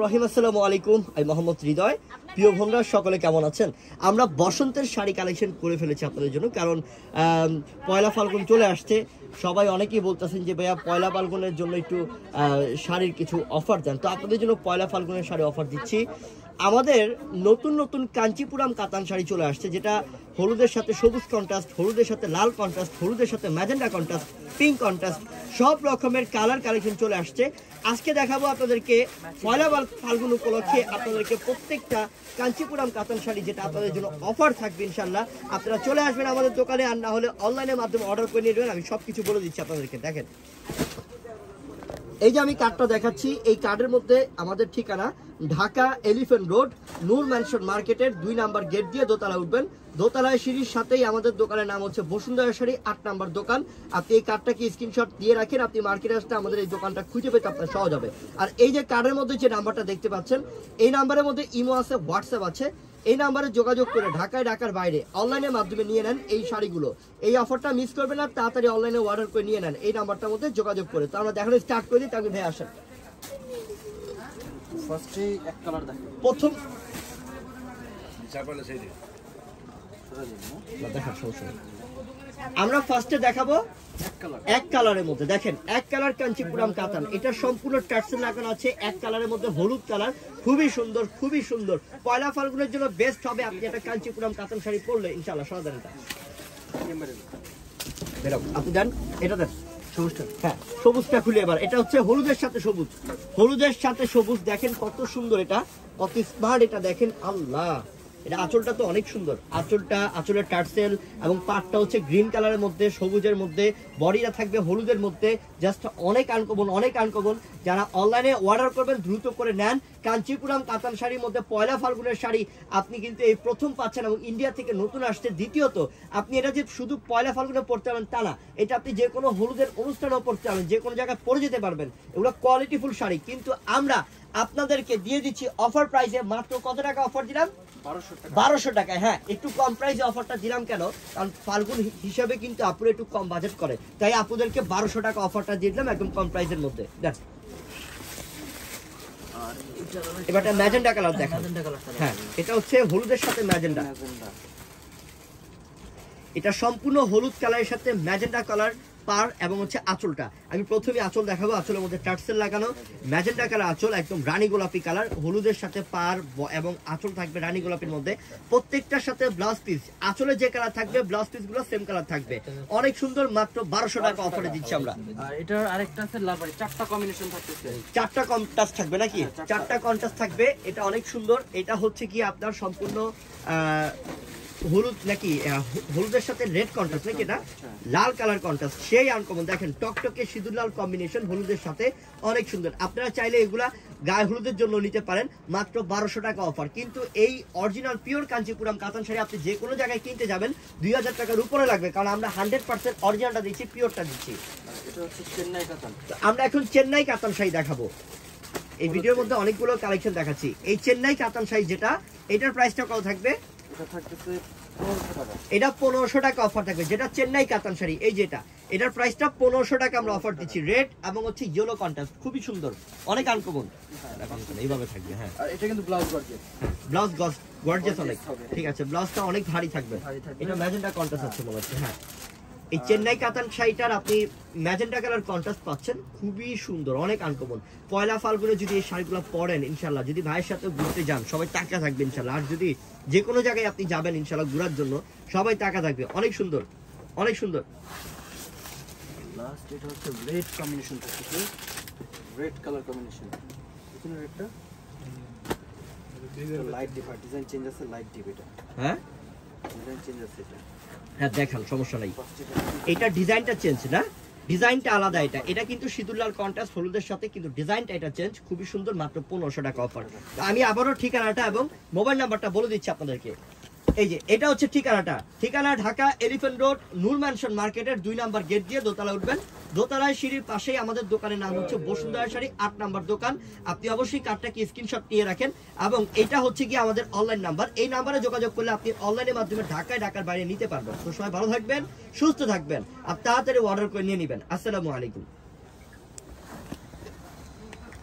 রহিম আসসালামু আলাইকুম। আমি মোহাম্মদ হৃদয়। প্রিয় বন্ধুরা সকলে কেমন আছেন? আমরা বসন্তের শাড়ি কালেকশন করে ফেলেছি আপনাদের জন্য, কারণ পয়লা ফাল্গুন চলে আসছে। সবাই অনেকেই বলতেছেন যে ভাইয়া পয়লা ফাল্গুনের জন্য একটু শাড়ির কিছু অফার দেন, তো আপনাদের জন্য পয়লা ফাল্গুনের শাড়ি অফার দিচ্ছি। আমাদের নতুন নতুন কাঞ্চিপুরাম কাতান শাড়ি চলে আসছে, যেটা হলুদের সাথে সবুজ কন্ট্রাস্ট, হলুদের সাথে লাল কন্ট্রাস্ট, হলুদের সাথে ম্যাজেন্ডা কন্ট্রাস্ট, পিঙ্ক কন্ট্রাস্ট, সব রকমের কালার কালেকশন চলে আসছে। আজকে দেখাবো আপনাদেরকে পয়লা ফাল্গুন উপলক্ষে আপনাদেরকে প্রত্যেকটা কাঞ্চিপুরাম কাতান শাড়ি, যেটা আপনাদের জন্য অফার থাকবে ইনশাল্লাহ। আপনারা চলে আসবেন আমাদের দোকানে, আর না হলে অনলাইনের মাধ্যমে অর্ডার করে নিয়ে নেবেন। আমি সব কিছু বলে দিচ্ছি আপনাদেরকে। দেখেন, এই যে আমি কার্ডটা দেখাচ্ছি, এই কার্ডের মধ্যে আমাদের ঠিকানা ঢাকা এলিফ্যান্ট রোড, নূর ম্যানশন মার্কেটের 2 নাম্বার গেট দিয়ে দোতলা উঠবেন। দোতলায় সিঁড়ির সাথেই আমাদের দোকানের নাম হচ্ছে বসুন্ধরা শাড়ি, 8 নাম্বার দোকান। আপনি এই কার্ডটাকে স্ক্রিনশট দিয়ে রাখেন, আপনি মার্কেটে আসতে আমাদের এই দোকানটা খুঁজে পেতে আপনার সহজ হবে। আর এই যে কার্ডের মধ্যে যে নাম্বারটা দেখতে পাচ্ছেন, এই নাম্বারের মধ্যে ইমো আছে, হোয়াটসঅ্যাপ আছে। এই নাম্বারে যোগাযোগ করে ঢাকার বাইরে অনলাইনের মাধ্যমে নিয়ে নেন এই শাড়িগুলো। এই অফারটা মিস করবেন না, তাড়াতাড়ি অনলাইনে অর্ডার করে নিয়ে নেন এই নাম্বারটার মধ্যে যোগাযোগ করে। তো আমরা দেখানো স্টার্ট করে দিই, তাকে ভাই আসেন। ফার্স্টে এক কালার দেখেন, প্রথম আমরা ফার্স্টে দেখাবো এক কালারের মধ্যে। দেখেন, এক কালার কাঞ্চিপুরাম কাতান, এটা সম্পূর্ণ টার্সেল লাগানো আছে। এক কালারের মধ্যে হলুদ কালার, খুবই সুন্দর, খুবই সুন্দর। পয়লা ফাল্গুনের জন্য বেস্ট হবে আপনি একটা কাঞ্চিপুরাম কাতান শাড়ি পরলে ইনশাআল্লাহ। সদারণটা আপনি জান, এটা দেন সবুজটা। হ্যাঁ, সবুজটা খুলে এবার। এটা হচ্ছে হলুদের সাথে সবুজ, হলুদের সাথে সবুজ। দেখেন কত সুন্দর, এটা কত স্মার্ট। এটা দেখেন, আল্লাহ, এটা আঁচলটা তো অনেক সুন্দর। আঁচলের টার্সেল এবং পাটটা হচ্ছে গ্রিন কালারের মধ্যে, সবুজের মধ্যে, বডিটা থাকবে হলুদের মধ্যে। জাস্ট অনেক আনকমন, অনেক আনকমন। যারা অনলাইনে অর্ডার করবেন দ্রুত করে নেন। কাঞ্চিপুরাম কাতান শাড়ির মধ্যে পয়লা ফাল্গুনের শাড়ি আপনি কিন্তু এই প্রথম পাচ্ছেন, এবং ইন্ডিয়া থেকে নতুন আসছে। দ্বিতীয়ত, আপনি এটা যে শুধু পয়লা ফাল্গুনে পড়তে পারবেন তা না, এটা আপনি যে কোনো হলুদের অনুষ্ঠানেও পড়তে পারবেন, যে কোনো জায়গায় পরে যেতে পারবেন। এগুলো কোয়ালিটিফুল শাড়ি। কিন্তু আমরা আপনাদেরকে দিয়ে দিচ্ছি অফার প্রাইসে। মাত্র কত টাকা অফার দিলাম? 1200 টাকায়। হ্যাঁ, একটু কম প্রাইসে অফারটা দিলাম কেন, কারণ ফাল্গুন হিসাবে কিন্তু আপুরা একটু কম বাজেট করে, তাই আপুদেরকে 1200 টাকা অফারটা দিয়ে দিলাম একদম কম প্রাইসের মধ্যে। দেখ, এবারটা ম্যাজেন্ডা কালার দেখা। হ্যাঁ, এটা হচ্ছে হলুদের সাথে ম্যাজেন্ডা। এটা সম্পূর্ণ হলুদ কালারের সাথে ম্যাজেন্ডা কালার পার, এবং হচ্ছে আঁচলটা। আমি প্রথমে আঁচল দেখাবো। আঁচলের মধ্যে টার্সেল লাগানো, ম্যাজেন্ডা কালার আঁচল, একদম রানী গোলাপি কালার। হলুদের সাথে পার এবং আঁচল থাকবে রানী গোলাপির মধ্যে। প্রত্যেকটার সাথে ব্লাউজ পিস, আঁচলে যে কালার থাকবে ব্লাউজ পিস গুলো সেম কালার থাকবে। অনেক সুন্দর। মাত্র 1200 টাকা অফারে দিচ্ছি আমরা। আর এটার আরেকটা আছে লাভারি, 4টা কম্বিনেশন থাকতেছে। 4টা কন্ট্রাস্ট থাকবে নাকি? 4টা কন্ট্রাস্ট থাকবে। এটা অনেক সুন্দর। এটা হচ্ছে কি আপনার সম্পূর্ণ হলুদ নাকি, হলুদের সাথে রেড কন্ট্রাস্ট নাকি, এটা লাল কালার কন্ট্রাস্ট, সেই আনকমন। দেখেন, টকটকে সিঁদুর লাল কম্বিনেশন হলুদের সাথে, অনেক সুন্দর। আপনারা চাইলে এগুলা গায়ে হলুদের জন্য নিতে পারেন। মাত্র 1200 টাকা অফার। কিন্তু এই অরিজিনাল পিওর কাঞ্চিপুরাম কাতান শাড়ি আপনি যে কোনো জায়গায় কিনতে যাবেন 2000 টাকার উপরে লাগবে, কারণ আমরা 100% অরিজিনালটা দিচ্ছি, পিওরটা দিচ্ছি। এটা হচ্ছে চেন্নাই কাতান। আমরা এখন চেন্নাই কাতান শাড়ি দেখাবো। এই ভিডিওর মধ্যে অনেকগুলো কালেকশন দেখাচ্ছি। এই চেন্নাই কাতান শাড়ি যেটা, এটার প্রাইসটা কত থাকবে? এটা 1500 টাকা অফার থাকবে, যেটা চেন্নাই কাতান শাড়ি। এই যেটা, এটার প্রাইসটা 1500 টাকা আমরা অফার দিচ্ছি। রেড এবং হচ্ছে ইয়েলো কন্ট্রাস্ট, খুবই সুন্দর, অনেক আনকমন। এইভাবে থাকবে। হ্যাঁ, আর এটা কিন্তু ব্লাউজ গর্জিয়াস, ব্লাউজ গর্জিয়াস অনেক। ঠিক আছে, ব্লাউজটা অনেক ভারী থাকবে। এটা ম্যাজেন্ডা কন্ট্রাস্ট আছে মনে হচ্ছে। হ্যাঁ, এই চেন্নাই কাতান শাড়িটার আপনি ম্যাজেন্ডা কালার কন্ট্রাস্ট পাচ্ছেন, খুবই সুন্দর, অনেক আনকমন। পয়লা ফাল্গুনে যদি এই শাড়িগুলো পরেন ইনশাল্লাহ, যদি ভাইয়ের সাথে ঘুরতে যান সবাই টাকা থাকবে ইনশাল্লাহ। আর যদি যে কোনো জায়গায় আপনি যাবেন ইনশাল্লাহ ঘোরার জন্য, সবাই টাকা থাকবে। অনেক সুন্দর, অনেক সুন্দর। লাস্ট এটা হচ্ছে রেড কম্বিনেশন থাকতেছে, রেড কালার কম্বিনেশন। এখানে রেডটা লাইট ডিপ, ডিজাইন চেঞ্জ আছে, লাইট ডিপ। এটা হ্যাঁ, ডিজাইন চেঞ্জ আছে। এটা হ্যাঁ, দেখান, সমস্যা নাই। এটা ডিজাইনটা চেঞ্জ না, ডিজাইনটা আলাদা। এটা কিন্তু সিঁদুর লাল কন্ট্রাস্ট হলুদের সাথে, কিন্তু ডিজাইনটা এটা চেঞ্জ, খুবই সুন্দর। মাত্র 1500 টাকা অফার। আমি আবারও ঠিকানাটা এবং মোবাইল নাম্বারটা বলে দিচ্ছি আপনাদেরকে। এই যে এটা হচ্ছে ঠিকানা ঢাকা এলিফ্যান্ট রোড, নূর ম্যানশন মার্কেটের 2 নাম্বার গেট দিয়ে দোতলা উঠবেন। দোতলায় সিঁড়ির পাশেই আমাদের দোকানের নাম হচ্ছে বসুন্ধরা শাড়ি, 8 নাম্বার দোকান। আপনি অবশ্যই কার্ডটাকে স্ক্রিনশট নিয়ে রাখেন, এবং এটা হচ্ছে কি আমাদের অনলাইন নাম্বার। এই নাম্বারে যোগাযোগ করলে আপনি অনলাইনের মাধ্যমে ঢাকার বাইরে নিতে পারবেন। তো সবাই ভালো থাকবেন, সুস্থ থাকবেন, আর তাড়াতাড়ি অর্ডার করে নিয়ে নেবেন। আসসালামু আলাইকুম।